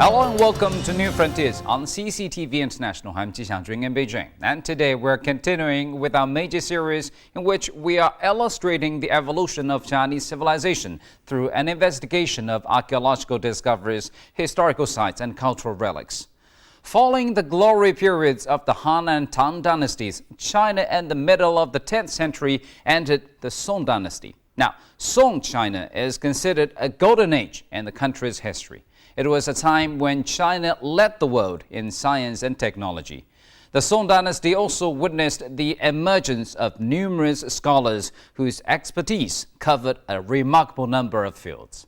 Hello and welcome to New Frontiers on CCTV International. I'm Ji Xiangjun in Beijing. And today we're continuing with our major series in which we are illustrating the evolution of Chinese civilization through an investigation of archaeological discoveries, historical sites, and cultural relics. Following the glory periods of the Han and Tang dynasties, China in the middle of the 10th century entered the Song Dynasty. Now, Song China is considered a golden age in the country's history. It was a time when China led the world in science and technology. The Song Dynasty also witnessed the emergence of numerous scholars whose expertise covered a remarkable number of fields.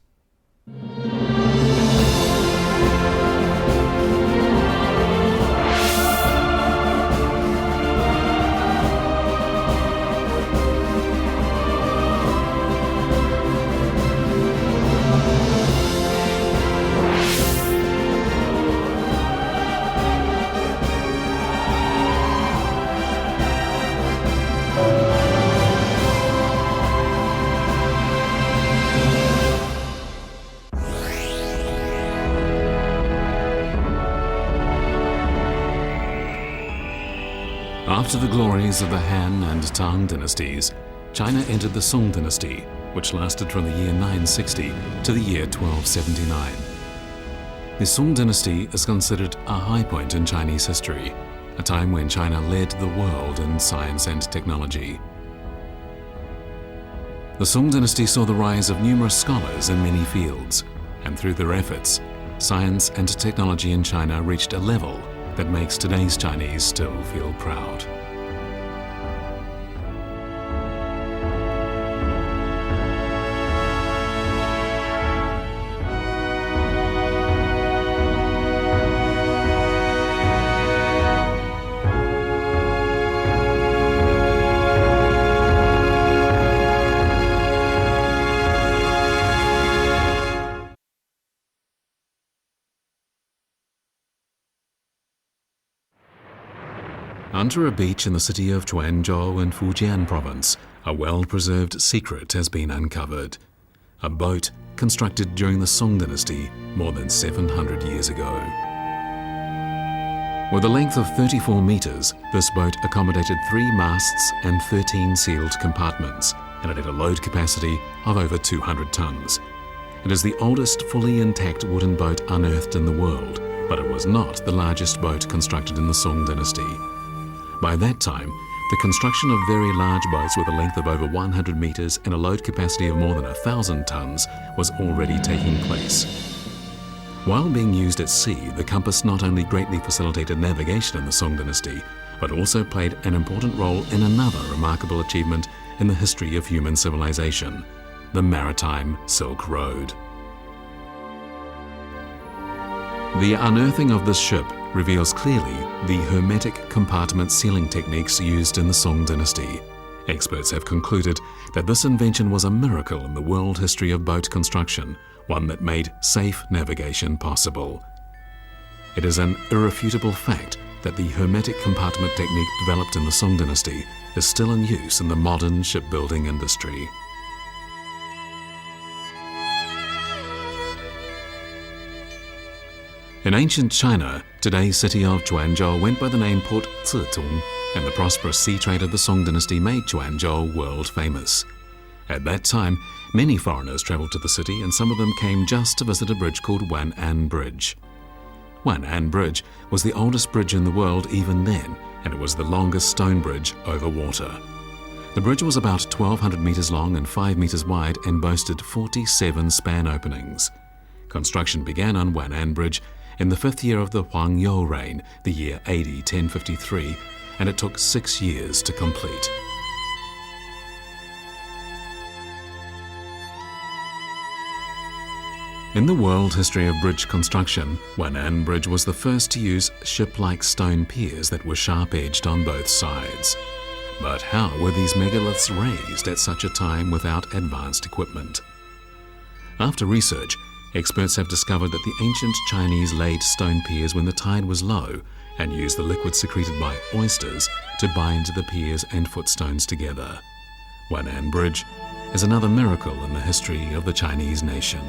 After the glories of the Han and Tang dynasties, China entered the Song Dynasty, which lasted from the year 960 to the year 1279. The Song Dynasty is considered a high point in Chinese history, a time when China led the world in science and technology. The Song Dynasty saw the rise of numerous scholars in many fields, and through their efforts, science and technology in China reached a level that makes today's Chinese still feel proud. Under a beach in the city of Quanzhou in Fujian province, a well-preserved secret has been uncovered. A boat constructed during the Song Dynasty more than 700 years ago. With a length of 34 meters, this boat accommodated 3 masts and 13 sealed compartments, and it had a load capacity of over 200 tons. It is the oldest fully intact wooden boat unearthed in the world, but it was not the largest boat constructed in the Song Dynasty. By that time, the construction of very large boats with a length of over 100 meters and a load capacity of more than 1,000 tons was already taking place. While being used at sea, the compass not only greatly facilitated navigation in the Song Dynasty, but also played an important role in another remarkable achievement in the history of human civilization, the maritime Silk Road. The unearthing of this ship reveals clearly the hermetic compartment sealing techniques used in the Song Dynasty. Experts have concluded that this invention was a miracle in the world history of boat construction, one that made safe navigation possible. It is an irrefutable fact that the hermetic compartment technique developed in the Song Dynasty is still in use in the modern shipbuilding industry. In ancient China, today's city of Quanzhou went by the name Port Zitung, and the prosperous sea trade of the Song Dynasty made Quanzhou world famous. At that time, many foreigners traveled to the city, and some of them came just to visit a bridge called Wan'an Bridge. Wan'an Bridge was the oldest bridge in the world even then, and it was the longest stone bridge over water. The bridge was about 1,200 meters long and 5 meters wide and boasted 47 span openings. Construction began on Wan'an Bridge in the 5th year of the Huang You reign, the year AD 1053, and it took 6 years to complete. In the world history of bridge construction, Wan'an Bridge was the first to use ship-like stone piers that were sharp-edged on both sides. But how were these megaliths raised at such a time without advanced equipment? After research, experts have discovered that the ancient Chinese laid stone piers when the tide was low and used the liquid secreted by oysters to bind the piers and footstones together. Wan'an Bridge is another miracle in the history of the Chinese nation.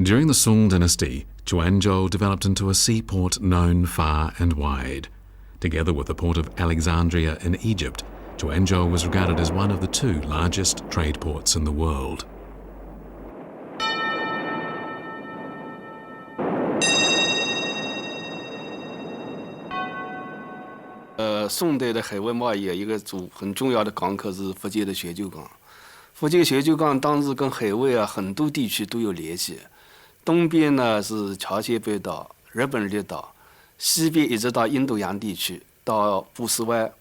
During the Song Dynasty, Quanzhou developed into a seaport known far and wide. Together with the port of Alexandria in Egypt, Quanzhou was regarded as one of the two largest trade ports in the world. 宋代的海外贸易一个很重要的港口是福建的泉州港。福建泉州港当时跟海外很多地区都有联系。东边呢是朝鲜半岛、日本列岛，西边一直到印度洋地区，到波斯湾，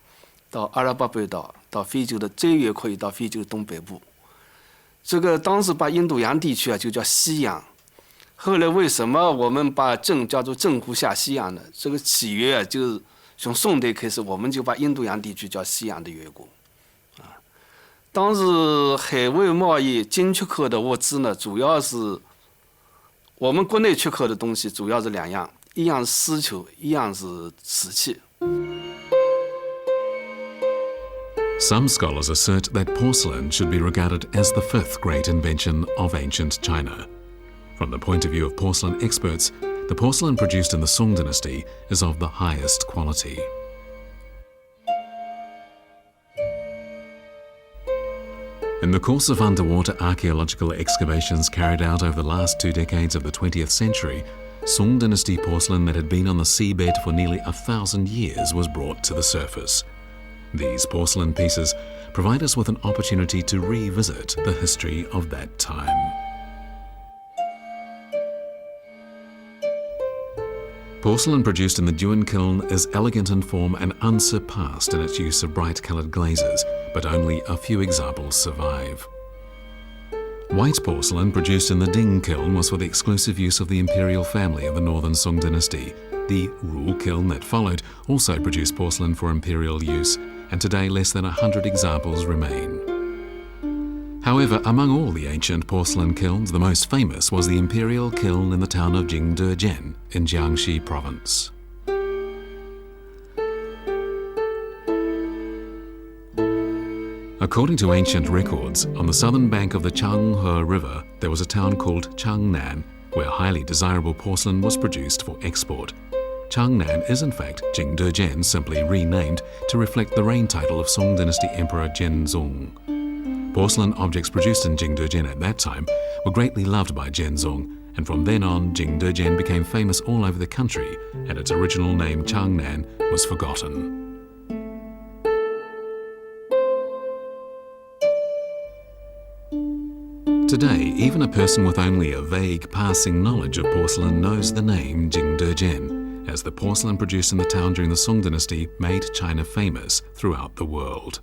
到阿拉伯半岛，到非洲的最远可以到非洲东北部。这个当时把印度洋地区就叫西洋。后来为什么我们把郑叫做郑湖下西洋呢？这个起源就是从宋代开始，我们就把印度洋地区叫西洋的缘故。当时海外贸易进出口的物资呢，主要是我们国内出口的东西，主要是两样，一样是丝绸，一样是瓷器。 Some scholars assert that porcelain should be regarded as the fifth great invention of ancient China. From the point of view of porcelain experts, the porcelain produced in the Song Dynasty is of the highest quality. In the course of underwater archaeological excavations carried out over the last 2 decades of the 20th century, Song Dynasty porcelain that had been on the seabed for nearly 1,000 years was brought to the surface. These porcelain pieces provide us with an opportunity to revisit the history of that time. Porcelain produced in the Duan kiln is elegant in form and unsurpassed in its use of bright-coloured glazes, but only a few examples survive. White porcelain produced in the Ding kiln was for the exclusive use of the imperial family of the northern Song dynasty. The Ru kiln that followed also produced porcelain for imperial use, and today less than 100 examples remain. However, among all the ancient porcelain kilns, the most famous was the imperial kiln in the town of Jingdezhen in Jiangxi province. According to ancient records, on the southern bank of the Changhe River, there was a town called Changnan, where highly desirable porcelain was produced for export. Changnan is in fact Jingdezhen, simply renamed to reflect the reign title of Song dynasty Emperor Zhenzong. Porcelain objects produced in Jingdezhen at that time were greatly loved by Zhenzong, and from then on Jingdezhen became famous all over the country, and its original name Changnan was forgotten. Today, even a person with only a vague passing knowledge of porcelain knows the name Jingdezhen, as the porcelain produced in the town during the Song dynasty made China famous throughout the world.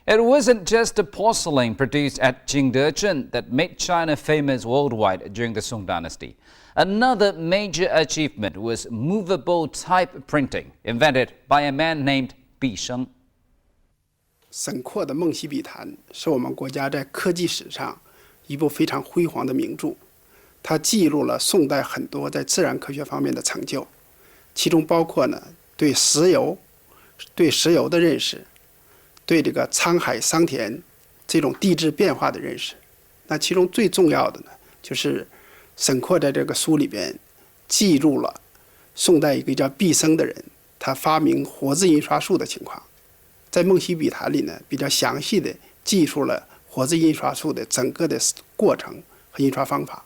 It wasn't just the porcelain produced at Jingdezhen that made China famous worldwide during the Song dynasty. Another major achievement was movable type printing, invented by a man named毕生。沈括的《梦溪笔谈》是我们国家在科技史上一部非常辉煌的名著，它记录了宋代很多在自然科学方面的成就，其中包括对石油的认识，对这个沧海桑田这种地质变化的认识。那其中最重要的就是沈括在这个书里边记录了宋代一个叫毕生的人，他发明活字印刷术的情况。在《梦溪笔谈》里比较详细的记述了活字印刷术的整个的过程和印刷方法。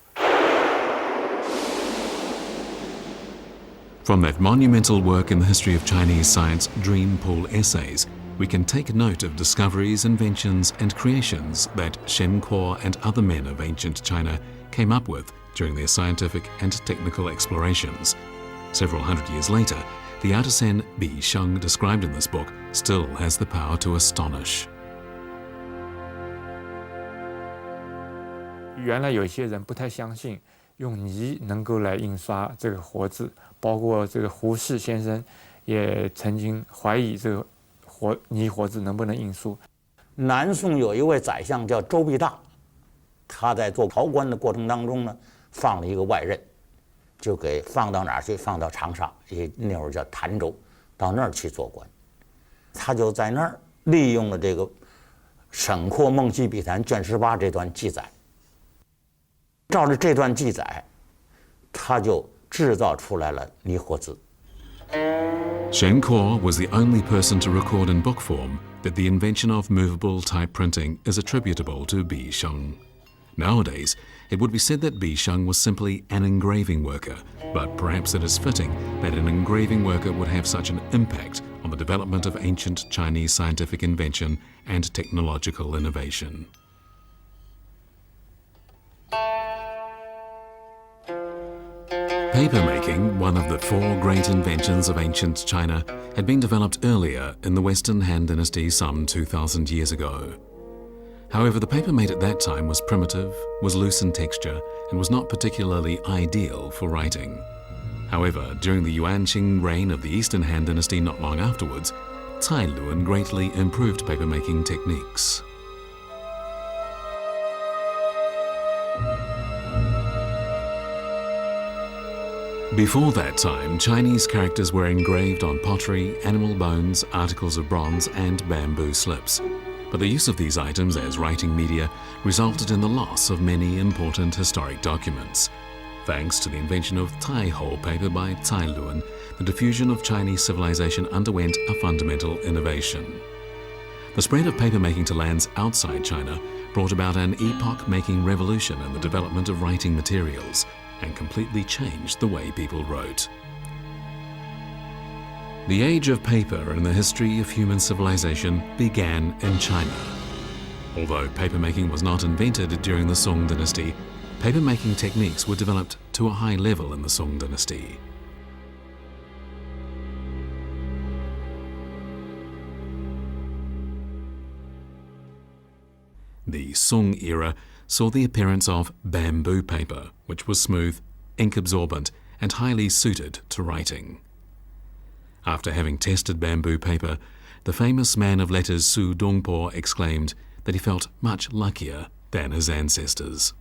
From that monumental work in the history of Chinese science, Dream Pool Essays, we can take note of discoveries, inventions, and creations that Shen Kuo and other men of ancient China came up with during their scientific and technical explorations. Several hundred years later, the artisan Bi Sheng described in this book still has the power to astonish. 原来有一些人不太相信用泥能够来印刷这个活字，包括这个胡适先生也曾经怀疑这个泥活字能不能印书。南宋有一位宰相叫周必大，他在做朝官的过程当中放了一个外任，就给放到哪儿去？放到长沙，那会儿叫潭州，到那儿去做官。他就在那儿利用了这个沈括《梦溪笔谈》卷18这段记载，照着这段记载，他就制造出来了泥活字。Shen Kuo was the only person to record in book form that the invention of movable type printing is attributable to Bi Sheng. Nowadays, it would be said that Bi Sheng was simply an engraving worker, but perhaps it is fitting that an engraving worker would have such an impact on the development of ancient Chinese scientific invention and technological innovation. Papermaking, one of the 4 great inventions of ancient China, had been developed earlier in the Western Han Dynasty some 2,000 years ago. However, the paper made at that time was primitive, was loose in texture, and was not particularly ideal for writing. However, during the Yuanqing reign of the Eastern Han Dynasty not long afterwards, Cai Luan greatly improved papermaking techniques. Before that time, Chinese characters were engraved on pottery, animal bones, articles of bronze, and bamboo slips. But the use of these items as writing media resulted in the loss of many important historic documents. Thanks to the invention of Tai-Ho paper by Cai Luan, the diffusion of Chinese civilization underwent a fundamental innovation. The spread of papermaking to lands outside China brought about an epoch-making revolution in the development of writing materials, and completely changed the way people wrote. The age of paper in the history of human civilization began in China. Although papermaking was not invented during the Song Dynasty, papermaking techniques were developed to a high level in the Song Dynasty. The Song era saw the appearance of bamboo paper, which was smooth, ink-absorbent, and highly suited to writing. After having tested bamboo paper, the famous man of letters Su Dongpo exclaimed that he felt much luckier than his ancestors.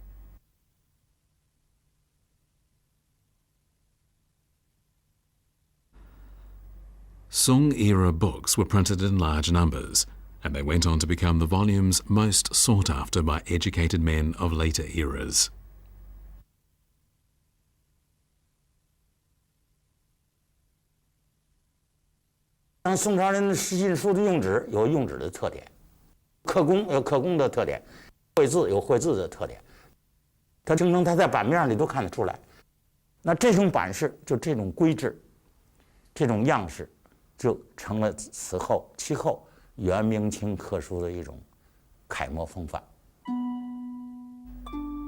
Song-era books were printed in large numbers, and they went on to become the volumes most sought after by educated men of later eras.像宋朝人的诗信书的用纸有用纸的特点，刻工有刻工的特点，绘字有绘字的特点，它形成它在版面里都看得出来。那这种版式就这种规制，这种样式，就成了其后元明清刻书的一种楷模风范。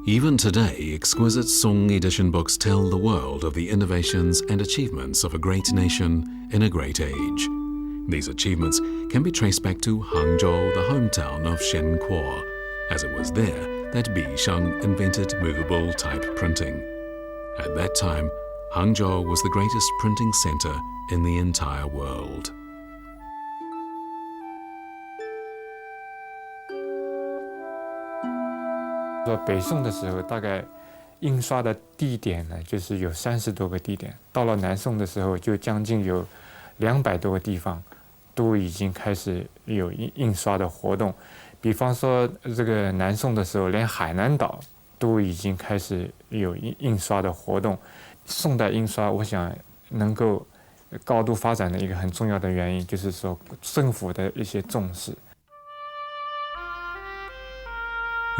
Even today, exquisite Song edition books tell the world of the innovations and achievements of a great nation in a great age. These achievements can be traced back to Hangzhou, the hometown of Shen Kuo, as it was there that Bi Sheng invented movable type printing. At that time, Hangzhou was the greatest printing center in the entire world. 说北宋的时候，大概印刷的地点呢，就是有30多个地点。到了南宋的时候，就将近有200多个地方都已经开始有印刷的活动。比方说，这个南宋的时候，连海南岛都已经开始有印刷的活动。宋代印刷，我想能够高度发展的一个很重要的原因，就是说政府的一些重视。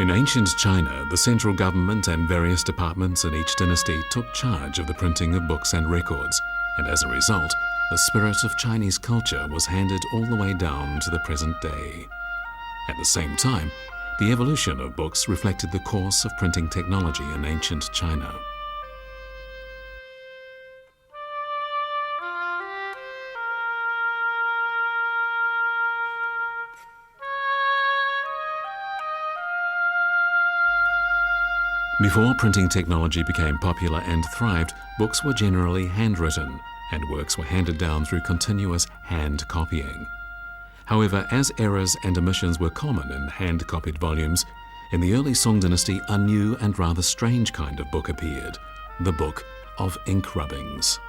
In ancient China, the central government and various departments in each dynasty took charge of the printing of books and records, and as a result, the spirit of Chinese culture was handed all the way down to the present day. At the same time, the evolution of books reflected the course of printing technology in ancient China. Before printing technology became popular and thrived, books were generally handwritten, and works were handed down through continuous hand copying. However, as errors and omissions were common in hand-copied volumes, in the early Song dynasty a new and rather strange kind of book appeared, the Book of Ink Rubbings.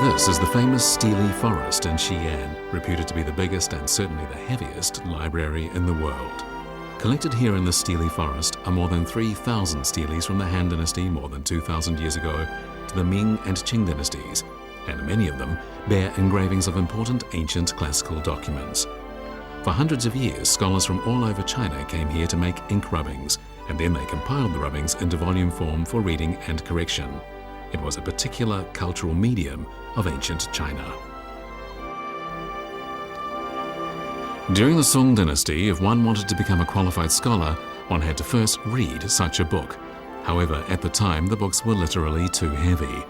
This is the famous Steely Forest in Xi'an, reputed to be the biggest and certainly the heaviest library in the world. Collected here in the Steely Forest are more than 3,000 steles from the Han Dynasty more than 2,000 years ago to the Ming and Qing dynasties, and many of them bear engravings of important ancient classical documents. For hundreds of years, scholars from all over China came here to make ink rubbings, and then they compiled the rubbings into volume form for reading and correction. It was a particular cultural medium of ancient China. During the Song Dynasty, if one wanted to become a qualified scholar, one had to first read such a book. However, at the time, the books were literally too heavy.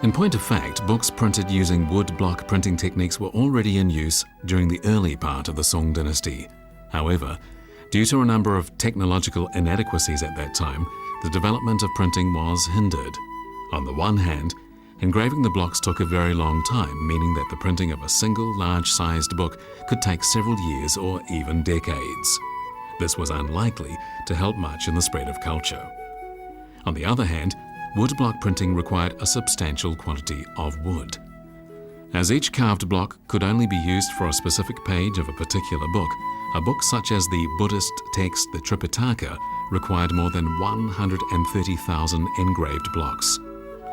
In point of fact, books printed using wood block printing techniques were already in use during the early part of the Song Dynasty. However, due to a number of technological inadequacies at that time, the development of printing was hindered. On the one hand, engraving the blocks took a very long time, meaning that the printing of a single large-sized book could take several years or even decades. This was unlikely to help much in the spread of culture. On the other hand, woodblock printing required a substantial quantity of wood. As each carved block could only be used for a specific page of a particular book, a book such as the Buddhist text, the Tripitaka, required more than 130,000 engraved blocks.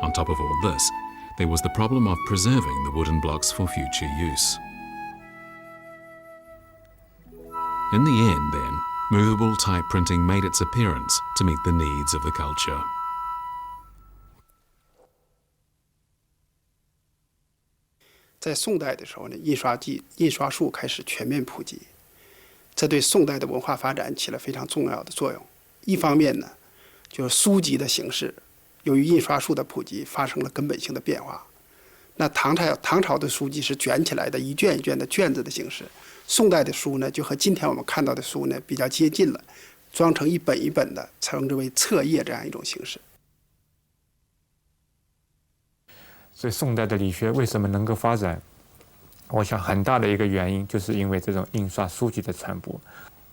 On top of all this, there was the problem of preserving the wooden blocks for future use. In the end, then, movable type printing made its appearance to meet the needs of the culture.在宋代的时候呢，印刷术开始全面普及，这对宋代的文化发展起了非常重要的作用。一方面呢，就是书籍的形式，由于印刷术的普及，发生了根本性的变化。那唐朝的书籍是卷起来的一卷一卷的卷子的形式，宋代的书呢，就和今天我们看到的书呢比较接近了，装成一本一本的，称之为册页这样一种形式。所以宋代的理学为什么能够发展？我想很大的一个原因就是因为这种印刷书籍的传播，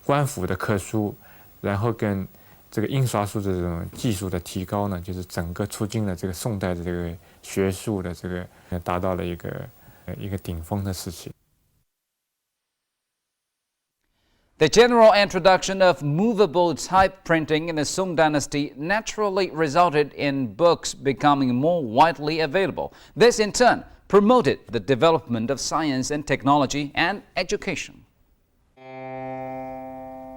官府的刻书，然后跟这个印刷术的这种技术的提高呢，就是整个促进了这个宋代的这个学术的这个达到了一个顶峰的时期。The general introduction of movable type printing in the Song Dynasty naturally resulted in books becoming more widely available. This, in turn, promoted the development of science and technology and education.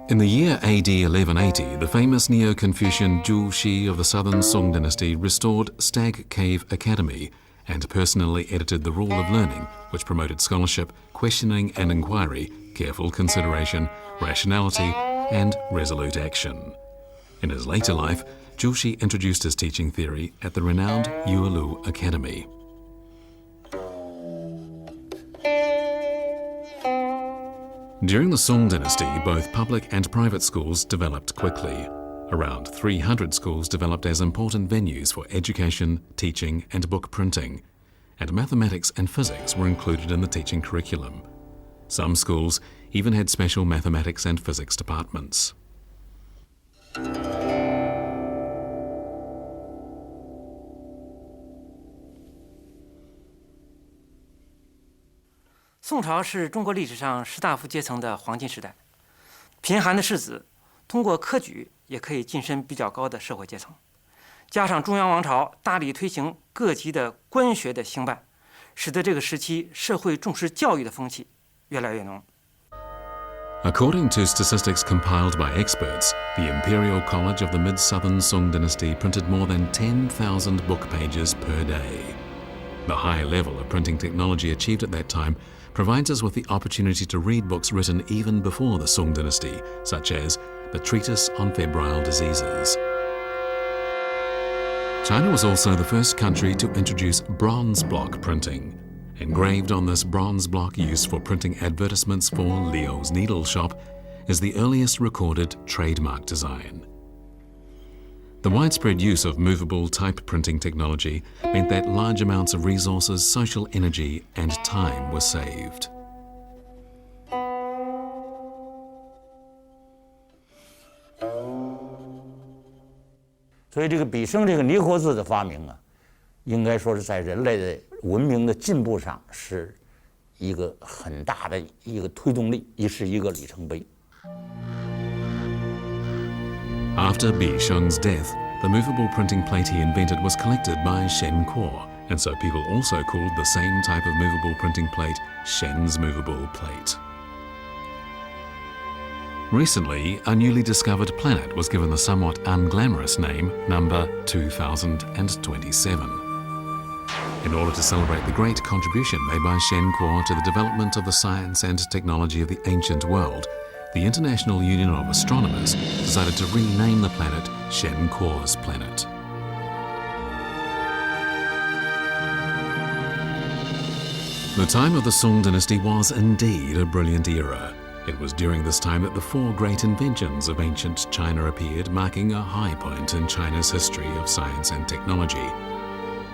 In the year AD 1180, the famous Neo-Confucian Zhu Xi of the southern Song Dynasty restored Stag Cave Academy and personally edited the Rule of Learning, which promoted scholarship, questioning and inquiry, careful consideration, rationality, and resolute action. In his later life, Zhu Xi introduced his teaching theory at the renowned Yuelu Academy. During the Song Dynasty, both public and private schools developed quickly. Around 300 schools developed as important venues for education, teaching, and book printing, and mathematics and physics were included in the teaching curriculum. Some schools even had special mathematics and physics departments. 宋朝是中国历史上士大夫阶层的黄金时代，贫寒的士子通过科举也可以晋升比较高的社会阶层，加上中央王朝大力推行各级的官学的兴办，使得这个时期社会重视教育的风气越来越浓。 According to statistics compiled by experts, the Imperial College of the Mid-Southern Song Dynasty printed more than 10,000 book pages per day. The high level of printing technology achieved at that time provides us with the opportunity to read books written even before the Song Dynasty, such as the Treatise on Febrile Diseases. China was also the first country to introduce bronze block printing. Engraved on this bronze block used for printing advertisements for Leo's Needle Shop is the earliest recorded trademark design. The widespread use of movable type printing technology meant that large amounts of resources, social energy, and time were saved. 所以这个笔生这个泥活字的发明啊，应该说是在人类的文明的进步上是一个很大的一个推动力，也是一个里程碑。After Bi Sheng's death, the movable printing plate he invented was collected by Shen Kuo, and so people also called the same type of movable printing plate Shen's movable plate. Recently, a newly discovered planet was given the somewhat unglamorous name number 2027. In order to celebrate the great contribution made by Shen Kuo to the development of the science and technology of the ancient world, the International Union of Astronomers decided to rename the planet Shen Kuo's planet. The time of the Song Dynasty was indeed a brilliant era. It was during this time that the four great inventions of ancient China appeared, marking a high point in China's history of science and technology.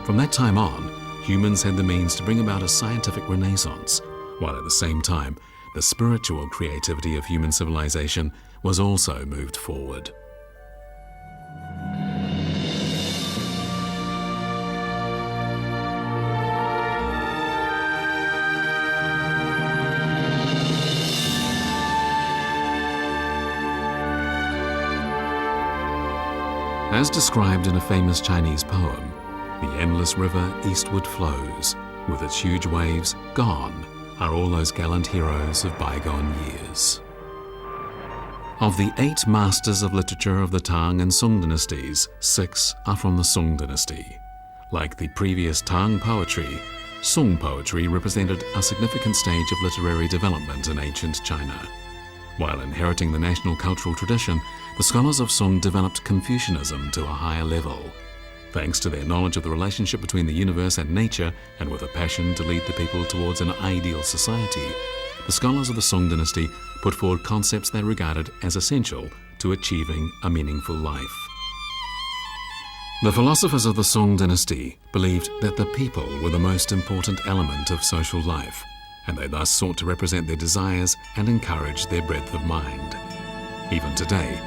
From that time on, humans had the means to bring about a scientific renaissance, while at the same time, the spiritual creativity of human civilization was also moved forward. As described in a famous Chinese poem, the endless river eastward flows. With its huge waves, gone are all those gallant heroes of bygone years. Of the 8 masters of literature of the Tang and Song dynasties, 6 are from the Song dynasty. Like the previous Tang poetry, Song poetry represented a significant stage of literary development in ancient China. While inheriting the national cultural tradition, the scholars of Song developed Confucianism to a higher level. Thanks to their knowledge of the relationship between the universe and nature, and with a passion to lead the people towards an ideal society, the scholars of the Song dynasty put forward concepts they regarded as essential to achieving a meaningful life. The philosophers of the Song dynasty believed that the people were the most important element of social life, and they thus sought to represent their desires and encourage their breadth of mind. Even today,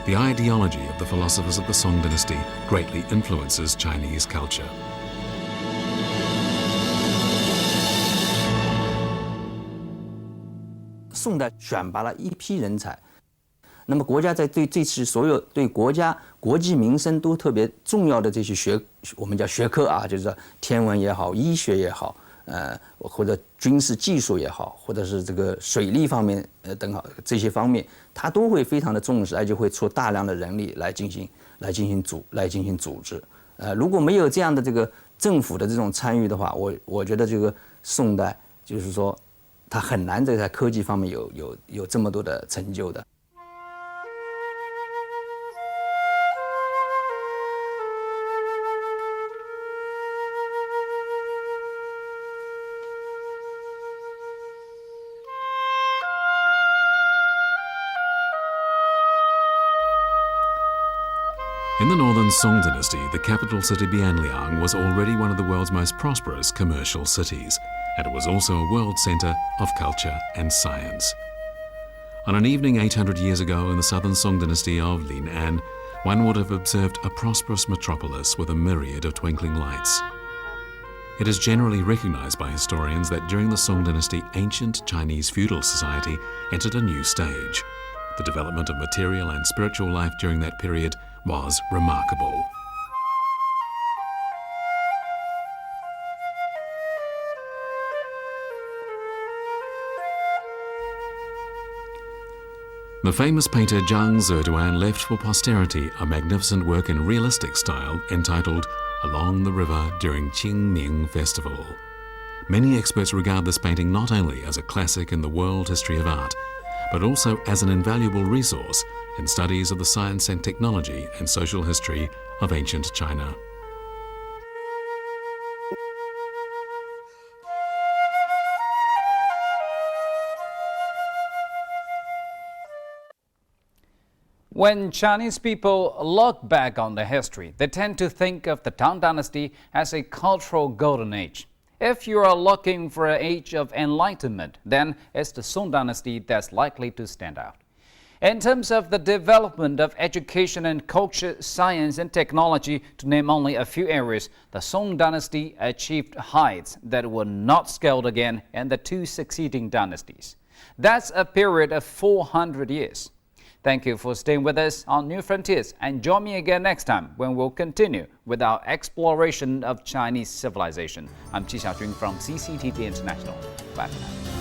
the ideology of the philosophers of the Song dynasty greatly influences Chinese culture. 宋代选拔了一批人才，那么国家在对这次所有对国家国计民生都特别重要的这些我们叫学科啊，就是说天文也好，医学也好，或者军事技术也好，或者是这个水利方面等好这些方面，他都会非常的重视，而且会出大量的人力来进行组织。如果没有这样的这个政府的这种参与的话，我觉得这个宋代就是说，它很难在科技方面有这么多的成就的。In the northern Song dynasty, the capital city Bianliang was already one of the world's most prosperous commercial cities, and it was also a world center of culture and science. On an evening 800 years ago in the southern Song dynasty of Lin'an, one would have observed a prosperous metropolis with a myriad of twinkling lights. It is generally recognized by historians that during the Song dynasty, ancient Chinese feudal society entered a new stage. The development of material and spiritual life during that period was remarkable. The famous painter Zhang Zheduan left for posterity a magnificent work in realistic style entitled Along the River During Qingming Festival. Many experts regard this painting not only as a classic in the world history of art, but also as an invaluable resource in studies of the science and technology and social history of ancient China. When Chinese people look back on their history, they tend to think of the Tang Dynasty as a cultural golden age. If you are looking for an age of enlightenment, then it's the Song Dynasty that's likely to stand out. In terms of the development of education and culture, science and technology, to name only a few areas, the Song dynasty achieved heights that were not scaled again in the two succeeding dynasties. That's a period of 400 years. Thank you for staying with us on New Frontiers, and join me again next time when we'll continue with our exploration of Chinese civilization. I'm Qi Xiaojun from CCTV International. Bye for now.